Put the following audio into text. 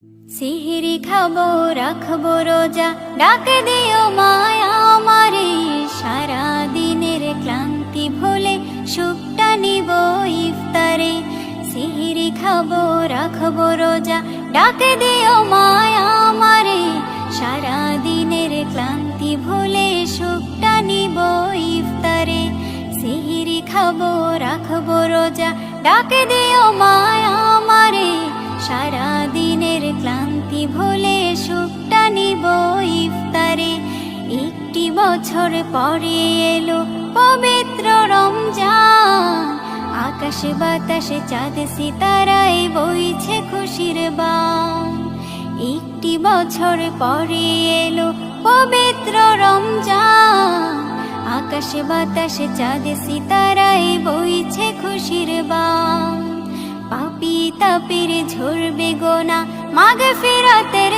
সিহরি খাবো রাখবো রোজা, ডাক দিও মায়া আমারে। সারা দিনের ক্লান্তি ভুলে সুখটা নিব ইফতারে। সিহরি খাবো রাখবো রোজা, ডাক দিও মায়া আমারে। সারা দিনের ক্লান্তি ভুলে সুখটা নিব ইফতারে। সিহরি খাবো রাখবো রোজা, ডাক দিও মায়া আমারে। সারা দিনের ক্লান্তি ভুলে সুখটা নিব ইফতারে। একটি বছর পরে এলো পবিত্র রমজান, আকাশে বাতাসে চাঁদ সিতারায় বইছে খুশির বান। একটি বছর পরে এলো পবিত্র রমজান, আকাশে বাতাসে চাঁদ সিতারায় বইছে খুশির বান। পাপী তাপের ঝরবে গোনা, মাগফিরাতের